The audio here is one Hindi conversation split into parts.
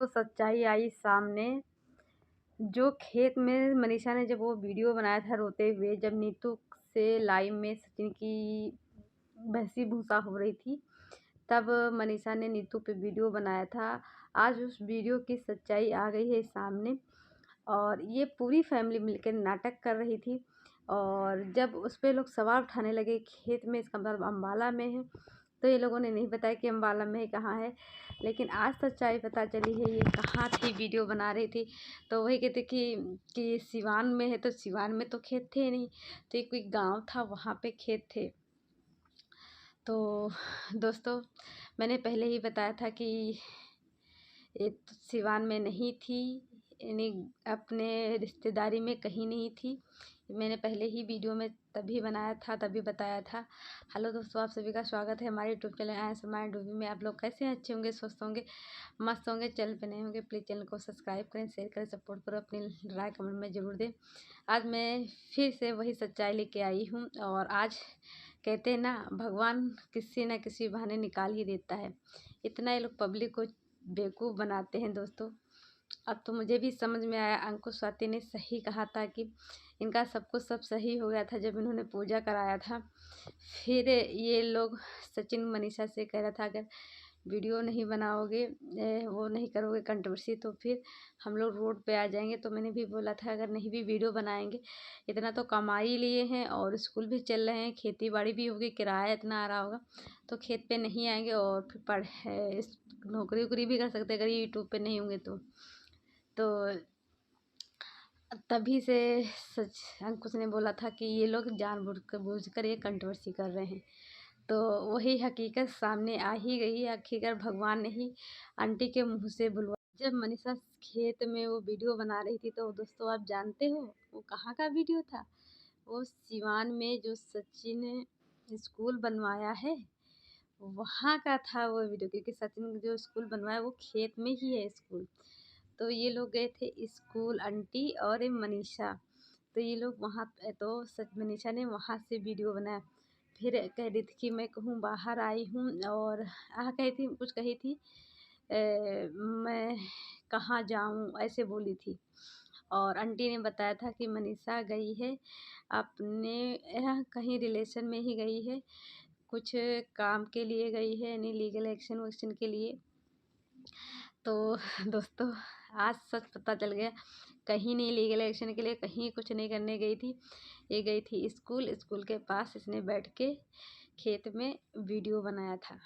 तो सच्चाई आई सामने। जो खेत में मनीषा ने जब वो वीडियो बनाया था रोते हुए, जब नीतू से लाइव में सचिन की भैंसी भूसा हो रही थी, तब मनीषा ने नीतू पे वीडियो बनाया था। आज उस वीडियो की सच्चाई आ गई है सामने और ये पूरी फैमिली मिलकर नाटक कर रही थी। और जब उस पे लोग सवाल उठाने लगे खेत में, इसका मतलब अम्बाला में है, तो ये लोगों ने नहीं बताया कि अम्बाला में कहाँ है। लेकिन आज सच्चाई पता चली है ये कहाँ थी, वीडियो बना रही थी। तो वही कहते कि सिवान में है, तो सिवान में तो खेत थे नहीं, तो ये कोई गांव था, वहाँ पे खेत थे। तो दोस्तों, मैंने पहले ही बताया था कि ये तो सिवान में नहीं थी, यानी अपने रिश्तेदारी में कहीं नहीं थी। मैंने पहले ही वीडियो में तभी बनाया था, तभी बताया था। हेलो दोस्तों, आप सभी का स्वागत है हमारे यूट्यूब चैनल आयंस माइंड डूबी में। आप लोग कैसे हैं? अच्छे होंगे, स्वस्थ होंगे, मस्त होंगे। चैनल पे नए होंगे प्लीज़ चैनल को सब्सक्राइब करें, शेयर करें, सपोर्ट करो, अपनी राय कमेंट में ज़रूर दें। आज मैं फिर से वही सच्चाई लेके आई हूँ। और आज कहते हैं ना, भगवान किसी न किसी बहाने निकाल ही देता है। इतना ये लोग पब्लिक को बेवकूफ़ बनाते हैं दोस्तों। अब तो मुझे भी समझ में आया, अंकुश स्वाति ने सही कहा था कि इनका सब कुछ सब सही हो गया था जब इन्होंने पूजा कराया था। फिर ये लोग सचिन मनीषा से कह रहा था अगर वीडियो नहीं बनाओगे, वो नहीं करोगे कंट्रोवर्सी, तो फिर हम लोग रोड पे आ जाएंगे। तो मैंने भी बोला था अगर नहीं भी वीडियो बनाएंगे, इतना तो कमा ही लिए हैं और स्कूल भी चल रहे हैं, खेती बाड़ी भी होगी, किराया इतना आ रहा होगा, तो खेत पे नहीं आएंगे और फिर नौकरी वोकरी भी कर सकते अगर यूट्यूब पे नहीं होंगे तो तभी से सच अंकुश ने बोला था कि ये लोग जानबूझकर ये कंट्रोवर्सी कर रहे हैं। तो वही हकीकत सामने आ ही गई। आखिरकार भगवान ने ही आंटी के मुंह से बुलवा। जब मनीषा खेत में वो वीडियो बना रही थी, तो दोस्तों आप जानते हो वो कहाँ का वीडियो था? वो सिवान में जो सचिन ने स्कूल बनवाया है, वहाँ का था वो वीडियो। क्योंकि सचिन ने जो स्कूल बनवाया वो खेत में ही है स्कूल। तो ये लोग गए थे स्कूल, आंटी और ये मनीषा। तो ये लोग वहाँ पे, तो सच मनीषा ने वहाँ से वीडियो बनाया। फिर कह रही थी कि मैं कहूँ बाहर आई हूँ और कही थी, कुछ कही थी, मैं कहाँ जाऊँ, ऐसे बोली थी। और आंटी ने बताया था कि मनीषा गई है अपने कहीं रिलेशन में ही गई है, कुछ काम के लिए गई है, यानी लीगल एक्शन वैक्शन के लिए। तो दोस्तों, आज सच पता चल गया, कहीं नहीं लीगल एक्शन के लिए, कहीं कुछ नहीं करने गई थी। ये गई थी स्कूल, स्कूल के पास इसने बैठ के खेत में वीडियो बनाया था।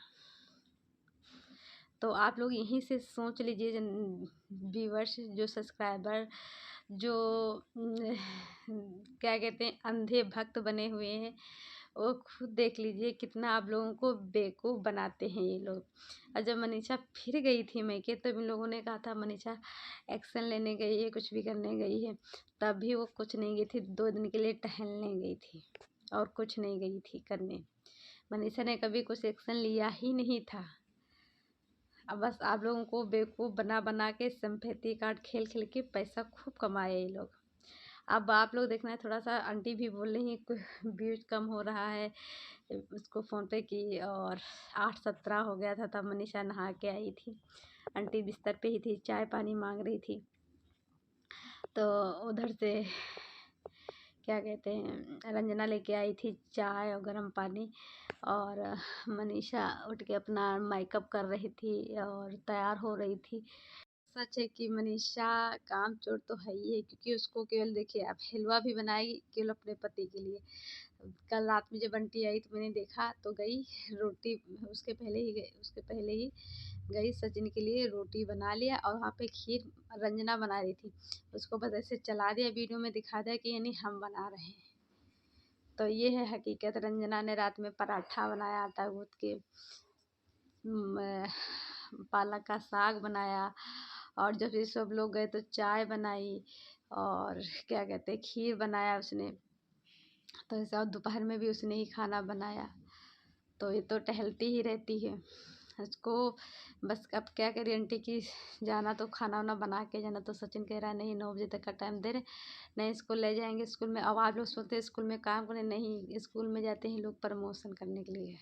तो आप लोग यहीं से सोच लीजिए, व्यूवर्स, जो सब्सक्राइबर, जो क्या कहते हैं, अंधे भक्त बने हुए हैं, वो खुद देख लीजिए कितना आप लोगों को बेवकूफ़ बनाते हैं ये लोग। और जब मनीषा फिर गई थी मैके, तो इन लोगों ने कहा था मनीषा एक्शन लेने गई है, कुछ भी करने गई है। तब भी वो कुछ नहीं गई थी, 2 दिन के लिए टहलने गई थी और कुछ नहीं गई थी करने। मनीषा ने कभी कुछ एक्शन लिया ही नहीं था। अब बस आप लोगों को बेवकूफ़ बना बना के सिंपैथी कार्ड खेल खेल के पैसा खूब कमाए ये लोग। अब आप लोग देखना है, थोड़ा सा आंटी भी बोल रही हैं व्यूज कम हो रहा है, उसको फ़ोन पे की और 8:17 हो गया था तब मनीषा नहा के आई थी। आंटी बिस्तर पे ही थी, चाय पानी मांग रही थी। तो उधर से क्या कहते हैं, रंजना लेके आई थी चाय और गर्म पानी। और मनीषा उठ के अपना मेकअप कर रही थी और तैयार हो रही थी। सच है कि मनीषा कामचोर तो है ही है, क्योंकि उसको केवल देखिए, आप हलवा भी बनाएगी केवल अपने पति के लिए। कल रात में जब बंटी आई तो मैंने देखा, तो गई रोटी, उसके पहले ही गई सचिन के लिए रोटी बना लिया और वहाँ पे खीर रंजना बना रही थी, उसको बस ऐसे चला दिया, वीडियो में दिखा दिया कि यानी हम बना रहे हैं। तो ये है हकीकत। रंजना ने रात में पराठा बनाया, आटा गूँथ के, पालक का साग बनाया, और जब ये सब लोग गए तो चाय बनाई और क्या कहते हैं, खीर बनाया उसने। तो ऐसा दोपहर में भी उसने ही खाना बनाया। तो ये तो टहलती ही रहती है उसको। बस अब क्या करें आंटी की, जाना तो खाना वाना बना के जाना। तो सचिन कह रहा है नहीं, 9 बजे तक का टाइम दे रहे, नहीं स्कूल ले जाएंगे। स्कूल में अब आप लोग सोचते हैं स्कूल में काम करें, नहीं, स्कूल में जाते हैं लोग प्रमोशन करने के लिए,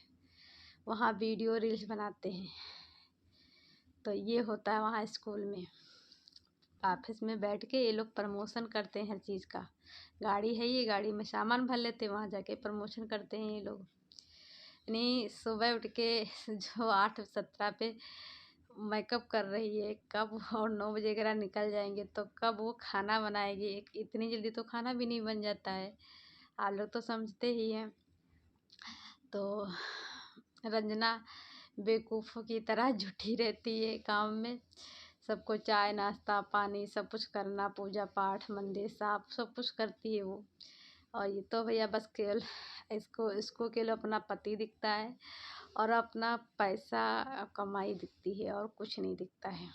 वहाँ वीडियो रील्स बनाते हैं। तो ये होता है वहाँ स्कूल में, ऑफिस में बैठ के ये लोग प्रमोशन करते हैं हर चीज़ का। गाड़ी है, ये गाड़ी में सामान भर लेते हैं, वहाँ जाके प्रमोशन करते हैं ये लोग। यानी सुबह उठ के जो 8:17 पे मेकअप कर रही है, कब और 9 बजे अगर निकल जाएंगे तो कब वो खाना बनाएगी। इतनी जल्दी तो खाना भी नहीं बन जाता है, आप लोग तो समझते ही हैं। तो रंजना बेवकूफ़ों की तरह जुटी रहती है काम में, सबको चाय नाश्ता पानी सब कुछ करना, पूजा पाठ मंदिर साफ सब कुछ करती है वो। और ये तो भैया बस केवल इसको केवल अपना पति दिखता है और अपना पैसा कमाई दिखती है, और कुछ नहीं दिखता है।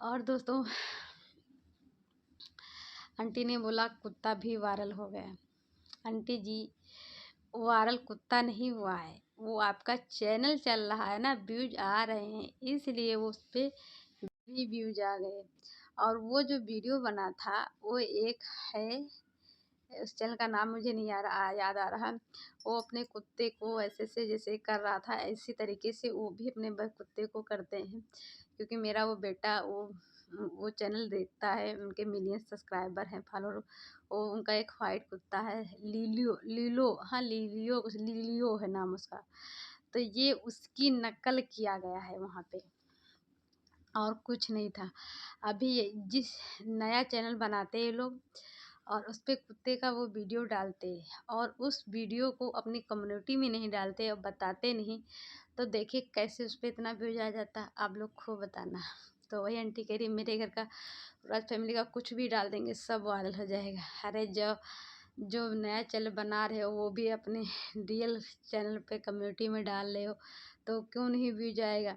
और दोस्तों, आंटी ने बोला कुत्ता भी वायरल हो गया। आंटी जी, वायरल कुत्ता नहीं हुआ है, वो आपका चैनल चल रहा है ना, व्यूज आ रहे हैं, इसलिए वो उस पर भी व्यूज आ गए। और वो जो वीडियो बना था वो एक है, उस चैनल का नाम मुझे नहीं याद आ रहा। वो अपने कुत्ते को ऐसे से जैसे कर रहा था, इसी तरीके से वो भी अपने कुत्ते को करते हैं। क्योंकि मेरा वो बेटा वो चैनल देखता है, उनके मिलियन सब्सक्राइबर हैं, फॉलोअर। वो उनका एक वाइट कुत्ता है, लिलियो है नाम उसका। तो ये उसकी नकल किया गया है वहाँ पे, और कुछ नहीं था। अभी जिस नया चैनल बनाते हैं लोग और उस पर कुत्ते का वो वीडियो डालते हैं, और उस वीडियो को अपनी कम्युनिटी में नहीं डालते और बताते नहीं, तो देखिए कैसे उस पर इतना व्यूज आ जाता, आप लोग खूब बताना। तो वही आंटी कह रही मेरे घर का राज फैमिली का कुछ भी डाल देंगे सब वायरल हो जाएगा। अरे जो नया चैनल बना रहे हो वो भी अपने रियल चैनल पे कम्युनिटी में डाल रहे हो, तो क्यों नहीं व्यूज आएगा।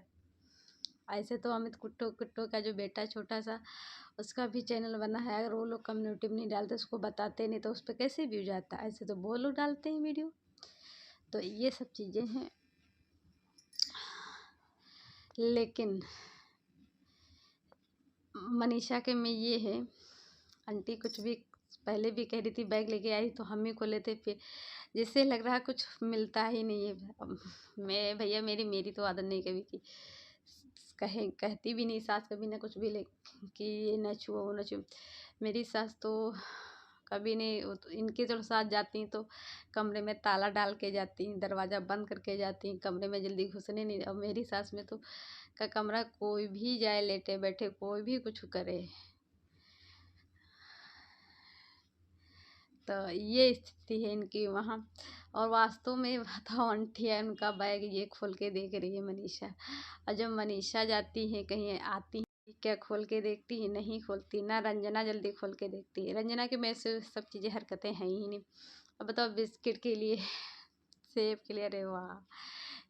ऐसे तो अमित कुट्टो कुट्टो का जो बेटा छोटा सा, उसका भी चैनल बना है, अगर वो लोग कम्युनिटी में नहीं डालते, उसको बताते नहीं, तो उस पर कैसे व्यूज आता है। ऐसे तो वो लोग डालते हैं वीडियो। तो ये सब चीज़ें हैं, लेकिन मनीषा के में ये है, आंटी कुछ भी पहले भी कह रही थी बैग लेके आई तो हम ही को लेते, फिर जिससे लग रहा कुछ मिलता ही नहीं है। अब मैं भैया मेरी तो आदत नहीं कभी की, कहती भी नहीं सास कभी ना कुछ भी ले कि ये न छुओ वो न छुओ। मेरी सास तो कभी नहीं, वो तो इनके जो साथ जाती तो कमरे में ताला डाल के जाती, दरवाज़ा बंद करके जाती, कमरे में जल्दी घुसने नहीं। और मेरी सास में तो का कमरा कोई भी जाए, लेटे बैठे कोई भी कुछ करे, तो ये स्थिति है इनकी वहाँ। और वास्तव में बताओ, आंटी है उनका बैग ये खोल के देख रही है मनीषा। और जब मनीषा जाती है कहीं आती है, क्या खोल के देखती है, नहीं खोलती ना। रंजना जल्दी खोल के देखती है, रंजना के में से सब चीज़ें हरकतें हैं ही नहीं। अब बताओ बिस्किट के लिए सेब के लिए, अरे वाह।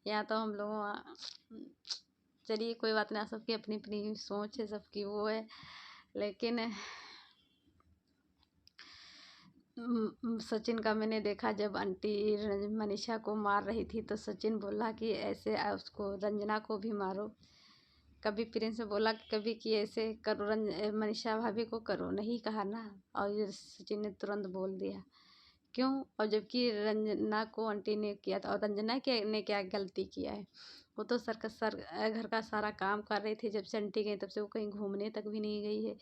यहाँ तो हम लोग, चलिए कोई बात नहीं, सबकी अपनी अपनी सोच है, सबकी वो है। लेकिन सचिन का मैंने देखा, जब आंटी मनीषा को मार रही थी तो सचिन बोला कि ऐसे उसको रंजना को भी मारो। कभी प्रिंस बोला कि कभी कि ऐसे करो मनीषा भाभी को करो, नहीं कहा ना। और ये सचिन ने तुरंत बोल दिया क्यों, और जबकि रंजना को आंटी ने किया था। और रंजना ने क्या गलती किया है, वो तो घर का सारा काम कर रही थी। जब से आंटी गई तब से वो कहीं घूमने तक भी नहीं गई है।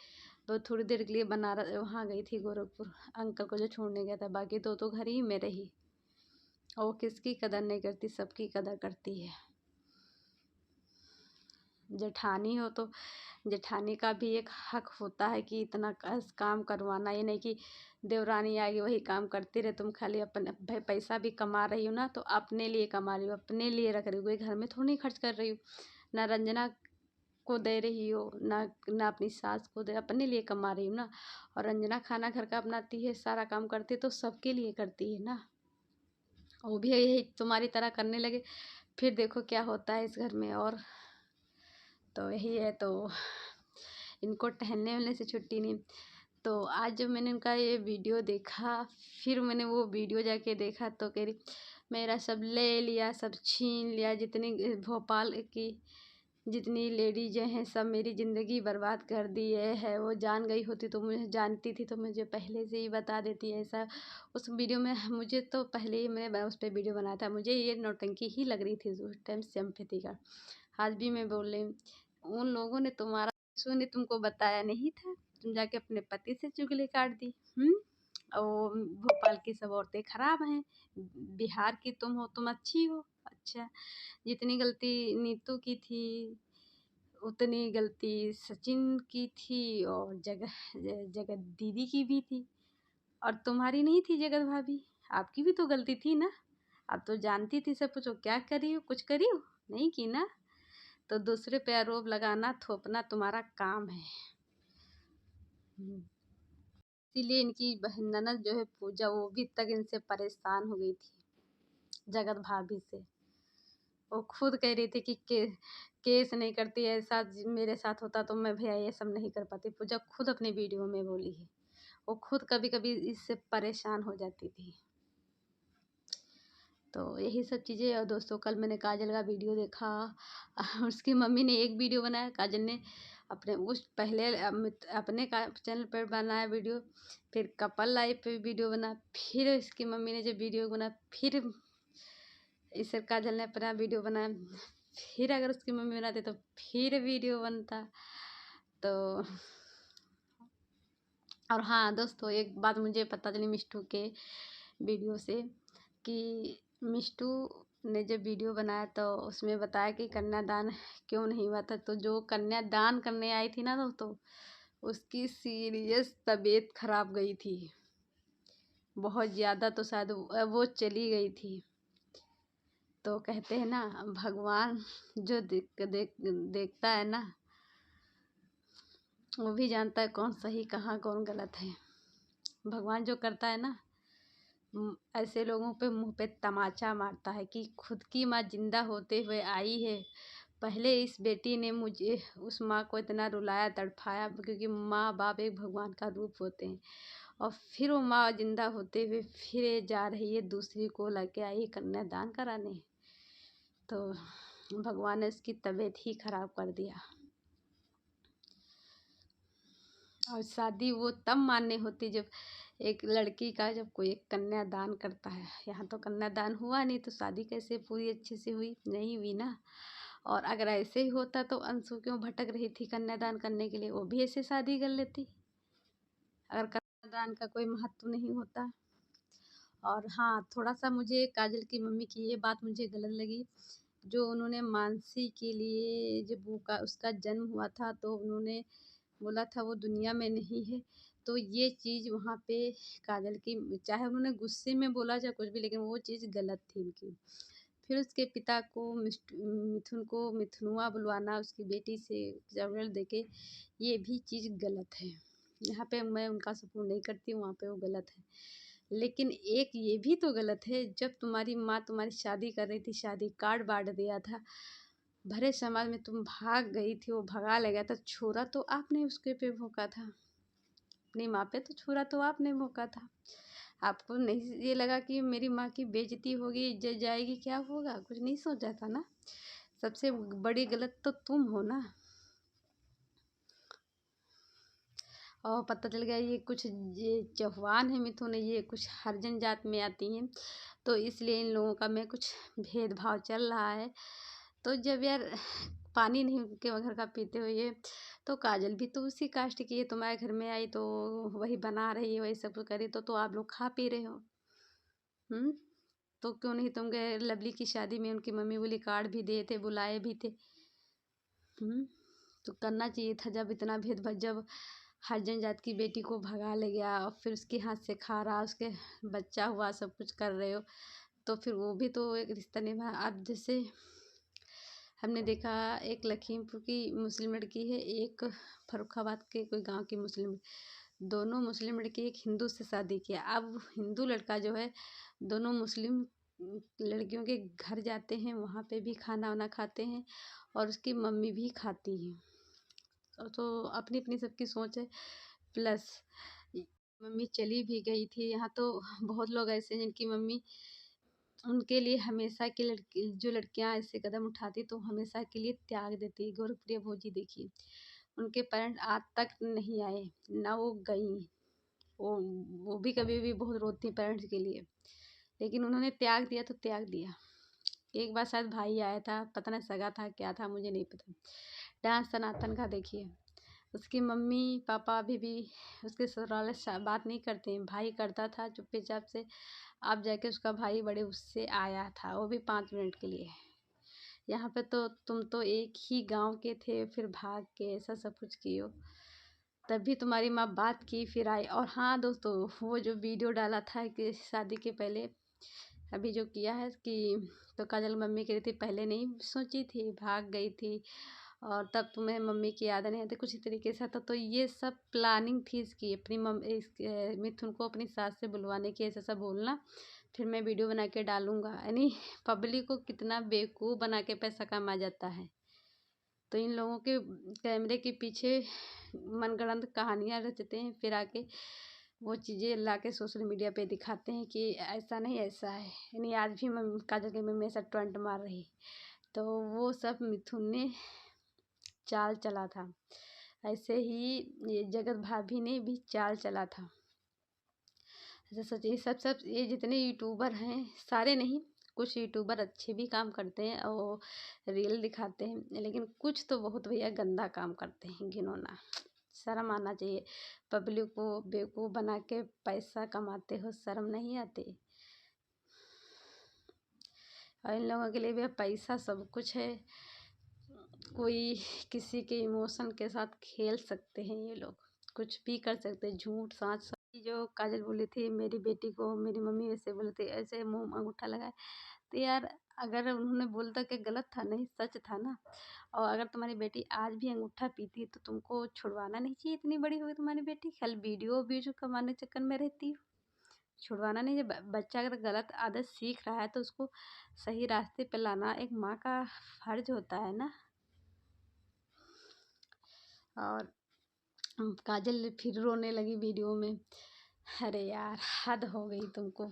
तो थोड़ी देर के लिए बनारस वहाँ गई थी गोरखपुर, अंकल को जो छोड़ने गया था, बाकी तो घर ही में रही। और वो किसकी कदर नहीं करती, सबकी कदर करती है। जेठानी हो तो जेठानी का भी एक हक होता है कि इतना काम करवाना। ये नहीं कि देवरानी आएगी वही काम करती रहे, तुम खाली अपने भाई पैसा भी कमा रही हो ना, तो अपने लिए कमा रही हो, अपने लिए रख रही हो, कोई घर में थोड़ी नहीं खर्च कर रही हो। ना रंजना को दे रही हो, ना अपनी सास को दे, अपने लिए कमा रही हो ना। और रंजना खाना घर का बनाती है, सारा काम करती है, तो सबके लिए करती है ना। वो भी यही तुम्हारी तरह करने लगे, फिर देखो क्या होता है इस घर में। और तो यही है, तो इनको टहलने वहलने से छुट्टी नहीं। तो आज जब मैंने उनका ये वीडियो देखा, फिर मैंने वो वीडियो जाके देखा, तो कह रही मेरा सब ले लिया, सब छीन लिया, जितनी भोपाल की जितनी लेडीज हैं सब मेरी ज़िंदगी बर्बाद कर दी है। वो जान गई होती तो मुझे, जानती थी तो मुझे पहले से ही बता देती है ऐसा। उस वीडियो में मुझे तो पहले ही मैंने उस पर वीडियो बनाया था, मुझे ये नौटंकी ही लग रही थी उस टाइम सिंपैथी का। आज भी मैं बोल रही हूँ, उन लोगों ने तुम्हारा ने तुमको बताया नहीं था, तुम जाके अपने पति से चुगली काट दी। और भोपाल की सब औरतें खराब हैं, बिहार की तुम हो, तुम अच्छी हो। अच्छा, जितनी गलती नीतू की थी उतनी गलती सचिन की थी और जगत दीदी की भी थी, और तुम्हारी नहीं थी जगत भाभी, आपकी भी तो गलती थी ना। आप तो जानती थी सब कुछ, क्या करी हो, कुछ करी हो नहीं की ना। तो दूसरे पे आरोप लगाना थोपना तुम्हारा काम है। इसीलिए इनकी ननद जो है पूजा, वो भी तक इनसे परेशान हो गई थी जगत भाभी से। वो खुद कह रही थी कि केस नहीं करती, ऐसा मेरे साथ होता तो मैं भैया ये सब नहीं कर पाती। पूजा खुद अपनी वीडियो में बोली है, वो खुद कभी कभी इससे परेशान हो जाती थी। तो यही सब चीज़ें। और दोस्तों, कल मैंने काजल का वीडियो देखा, उसकी मम्मी ने एक वीडियो बनाया, काजल ने अपने उस पहले अपने चैनल पर बनाया वीडियो, फिर कपल लाइफ पे वीडियो बना, फिर इसकी मम्मी ने जब वीडियो बना, फिर इस काजल ने अपना वीडियो बनाया, फिर अगर उसकी मम्मी बनाती तो फिर वीडियो बनता। तो और हाँ दोस्तों, एक बात मुझे पता चली मिष्टू के वीडियो से, कि मिष्टू ने जब वीडियो बनाया तो उसमें बताया कि कन्यादान क्यों नहीं हुआ था। तो जो कन्यादान करने आई थी ना दोस्तों, उसकी सीरियस तबीयत खराब गई थी बहुत ज़्यादा, तो शायद वो चली गई थी। तो कहते हैं ना, भगवान जो देखता है ना, वो भी जानता है कौन सही कहाँ कौन गलत है। भगवान जो करता है ना, ऐसे लोगों पे मुंह पे तमाचा मारता है कि खुद की माँ जिंदा होते हुए आई है। पहले इस बेटी ने मुझे, उस माँ को इतना रुलाया तड़फाया, क्योंकि माँ बाप एक भगवान का रूप होते हैं। और फिर वो माँ जिंदा होते हुए फिर ये जा रही है दूसरी को लेके आई कन्यादान कराने। तो भगवान ने उसकी तबीयत ही खराब कर दिया। और शादी वो तब मान्य होती जब एक लड़की का, जब कोई एक कन्यादान करता है। यहाँ तो कन्यादान हुआ नहीं, तो शादी कैसे पूरी अच्छे से हुई, नहीं हुई ना। और अगर ऐसे ही होता तो अंशु क्यों भटक रही थी कन्यादान करने के लिए, वो भी ऐसे शादी कर लेती अगर कन्यादान का कोई महत्व नहीं होता। और हाँ, थोड़ा सा मुझे काजल की मम्मी की ये बात मुझे गलत लगी, जो उन्होंने मानसी के लिए, जब वो उसका जन्म हुआ था तो उन्होंने बोला था वो दुनिया में नहीं है। तो ये चीज़ वहाँ पे काजल की, चाहे उन्होंने गुस्से में बोला चाहे कुछ भी, लेकिन वो चीज़ गलत थी उनकी। फिर उसके पिता को मिथुन को मिथुनुआ बुलवाना उसकी बेटी से जबरन देके, ये भी चीज़ गलत है। यहाँ पे मैं उनका सपोर्ट नहीं करती हूँ, वहाँ पे वो गलत है। लेकिन एक ये भी तो गलत है, जब तुम्हारी माँ तुम्हारी शादी कर रही थी, शादी कार्ड बांट दिया था, भरे समाज में तुम भाग गई थी, वो भगा ले गया था, छोरा तो आपने उसके पे भोंका था, अपनी माँ पे तो छोरा तो आपने भोंका था। आपको नहीं ये लगा कि मेरी माँ की बेइज्जती होगी, इज्जत जाएगी, क्या होगा, कुछ नहीं सोचा था ना। सबसे बड़ी गलत तो तुम हो ना। और पता चल गया ये कुछ ये चौहान है मिथुन है, ये कुछ हरिजन जात में आती हैं, तो इसलिए इन लोगों का में कुछ भेदभाव चल रहा है। तो जब यार पानी नहीं उनके घर का पीते हो ये, तो काजल भी तो उसी कास्ट की है, तुम्हारे घर में आई तो वही बना रही है, वही सब कुछ करी, तो आप लोग खा पी रहे हो। तो क्यों नहीं तुम गए लवली की शादी में, उनकी मम्मी बोली कार्ड भी दिए थे, बुलाए भी थे। तो करना चाहिए था, जब इतना भेदभाव, जब हरिजन जात की बेटी को भगा ले गया और फिर उसके हाथ से खा रहा, उसके बच्चा हुआ, सब कुछ कर रहे हो, तो फिर वो भी तो एक रिश्ता निभा। अब जैसे हमने देखा, एक लखीमपुर की मुस्लिम लड़की है, एक फर्रुखाबाद के कोई गांव की मुस्लिम, दोनों मुस्लिम लड़की एक हिंदू से शादी किया। अब हिंदू लड़का जो है, दोनों मुस्लिम लड़कियों के घर जाते हैं, वहाँ पे भी खाना वाना खाते हैं, और उसकी मम्मी भी खाती है। तो अपनी अपनी सबकी सोच है। प्लस मम्मी चली भी गई थी, यहाँ तो बहुत लोग ऐसे हैं जिनकी मम्मी उनके लिए हमेशा की, लड़की जो लड़कियां ऐसे कदम उठाती तो हमेशा के लिए त्याग देती। गौरवप्रिया भोजी देखिए, उनके पेरेंट्स आज तक नहीं आए ना, वो गई, वो भी कभी भी बहुत रोती पेरेंट्स के लिए, लेकिन उन्होंने त्याग दिया तो त्याग दिया। एक बार शायद भाई आया था, पता नहीं सगा था क्या था, मुझे नहीं पता। डांस सनातन का देखिए, उसकी मम्मी पापा अभी भी उसके ससुराल से बात नहीं करते हैं। भाई करता था चुपचाप से, अब जाके उसका भाई बड़े उससे आया था, वो भी 5 मिनट के लिए। यहाँ पे तो तुम तो एक ही गांव के थे, फिर भाग के ऐसा सब कुछ किए हो, तभी तुम्हारी माँ बात की फिर आई। और हाँ दोस्तों, वो जो वीडियो डाला था कि शादी के पहले, अभी जो किया है कि, तो काजल मम्मी कह रही थी पहले नहीं सोची थी, भाग गई थी और तब तुम्हें मम्मी की याद नहीं आती, कुछ इस तरीके से था। तो ये सब प्लानिंग थी इसकी, अपनी मिथुन को अपनी सास से बुलवाने की, ऐसा सब बोलना, फिर मैं वीडियो बना के डालूंगा। यानी पब्लिक को कितना बेवकूफ़ बना के पैसा कमा जाता है। तो इन लोगों के कैमरे के पीछे मनगढ़ंत कहानियाँ रचते हैं, फिर आके वो चीज़ें ला के सोशल मीडिया पे दिखाते हैं कि ऐसा नहीं ऐसा है। यानी आज भी काजल की मम्मी ऐसा टंट मार रही, तो वो सब मिथुन ने चाल चला था। ऐसे ही ये जगत भाभी ने भी चाल चला था। ऐसा सच, ये सब ये जितने यूट्यूबर हैं, सारे नहीं, कुछ यूट्यूबर अच्छे भी काम करते हैं और रील दिखाते हैं, लेकिन कुछ तो बहुत भैया गंदा काम करते हैं, घिनौना। शर्म आना चाहिए। पब्लिक को बेवकूफ़ बना के पैसा कमाते हो, शर्म नहीं आती? और इन लोगों के लिए भी पैसा सब कुछ है, कोई किसी के इमोशन के साथ खेल सकते हैं ये लोग, कुछ भी कर सकते हैं, झूठ साँच सब। जो काजल बोली थी मेरी बेटी को मेरी मम्मी वैसे बोली थी, ऐसे मुँह में अंगूठा लगाए, तो यार अगर उन्होंने बोलता कि गलत था, नहीं सच था ना। और अगर तुम्हारी बेटी आज भी अंगूठा पीती है तो तुमको छुड़वाना नहीं चाहिए, इतनी बड़ी हो गई तुम्हारी बेटी, खाली वीडियो कमाने के चक्कर में रहती हो। छुड़वाना नहीं चाहिए। बच्चा अगर गलत आदत सीख रहा है तो उसको सही रास्ते पे लाना एक माँ का फर्ज होता है ना। और काजल फिर रोने लगी वीडियो में। अरे यार हद हो गई तुमको,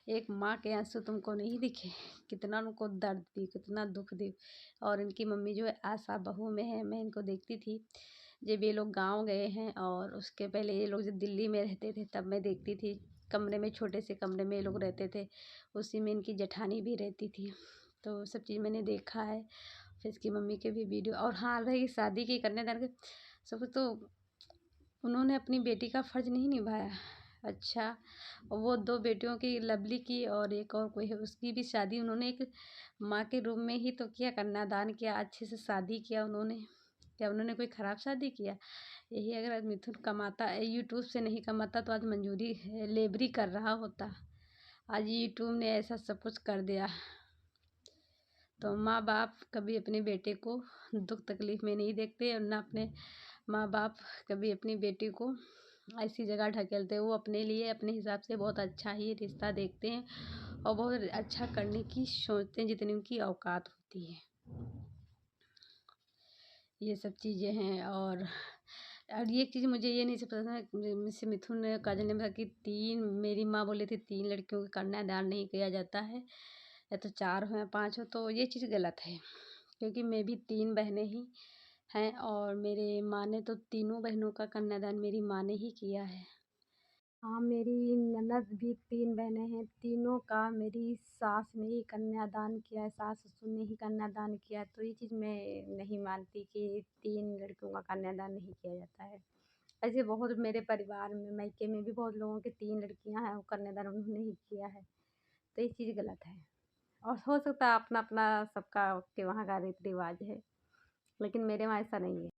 एक माँ के आंसू तुमको नहीं दिखे? कितना उनको दर्द दी, कितना दुख दी। और इनकी मम्मी जो है आशा बहू में है, मैं इनको देखती थी जब ये लोग गांव गए हैं, और उसके पहले ये लोग जब दिल्ली में रहते थे तब मैं देखती थी, कमरे में, छोटे से कमरे में ये लोग रहते थे, उसी में इनकी जेठानी भी रहती थी। तो सब चीज़ मैंने देखा है। फिर इसकी मम्मी के भी वीडियो, और हाँ रही शादी की, कन्यादान के सब कुछ, तो उन्होंने अपनी बेटी का फ़र्ज़ नहीं निभाया। अच्छा, और वो 2 बेटियों की, लवली की और एक और कोई है, उसकी भी शादी उन्होंने एक माँ के रूप में ही तो किया, कन्यादान किया, अच्छे से शादी किया उन्होंने। क्या उन्होंने कोई ख़राब शादी किया? यही अगर आज मिथुन कमाता, यूट्यूब से नहीं कमाता तो आज मंजूरी लेबरी कर रहा होता। आज यूट्यूब ने ऐसा सब कुछ कर दिया। तो माँ बाप कभी अपने बेटे को दुख तकलीफ़ में नहीं देखते, और ना अपने माँ बाप कभी अपनी बेटी को ऐसी जगह ढकेलते हैं। वो अपने लिए अपने हिसाब से बहुत अच्छा ही रिश्ता देखते हैं और बहुत अच्छा करने की सोचते हैं जितनी उनकी औकात होती है। ये सब चीज़ें हैं। और ये चीज़ मुझे ये नहीं से पता था, मुझसे मिथुन ने, काजल ने बताया कि 3, मेरी माँ बोली थी 3 लड़कियों का कन्यादान नहीं किया जाता है, या तो 4 हो या 5 हो, तो ये चीज़ गलत है। क्योंकि मैं भी 3 बहनें ही हैं, और मेरे माँ ने तो तीनों बहनों का कन्यादान मेरी माँ ने ही किया है। हाँ, मेरी ननद भी 3 बहनें हैं, तीनों का मेरी सास ने ही कन्यादान किया है, सास-ससुर ने ही कन्यादान किया है। तो ये चीज़ मैं नहीं मानती कि 3 लड़कियों का कन्यादान नहीं किया जाता है। ऐसे बहुत मेरे परिवार में, मायके में भी बहुत लोगों के 3 लड़कियां हैं, वो कन्यादान उन्होंने ही किया है। तो ये चीज़ गलत है। और हो सकता है अपना अपना सबका के वहाँ का रीति रिवाज है, लेकिन मेरे वहाँ ऐसा नहीं है।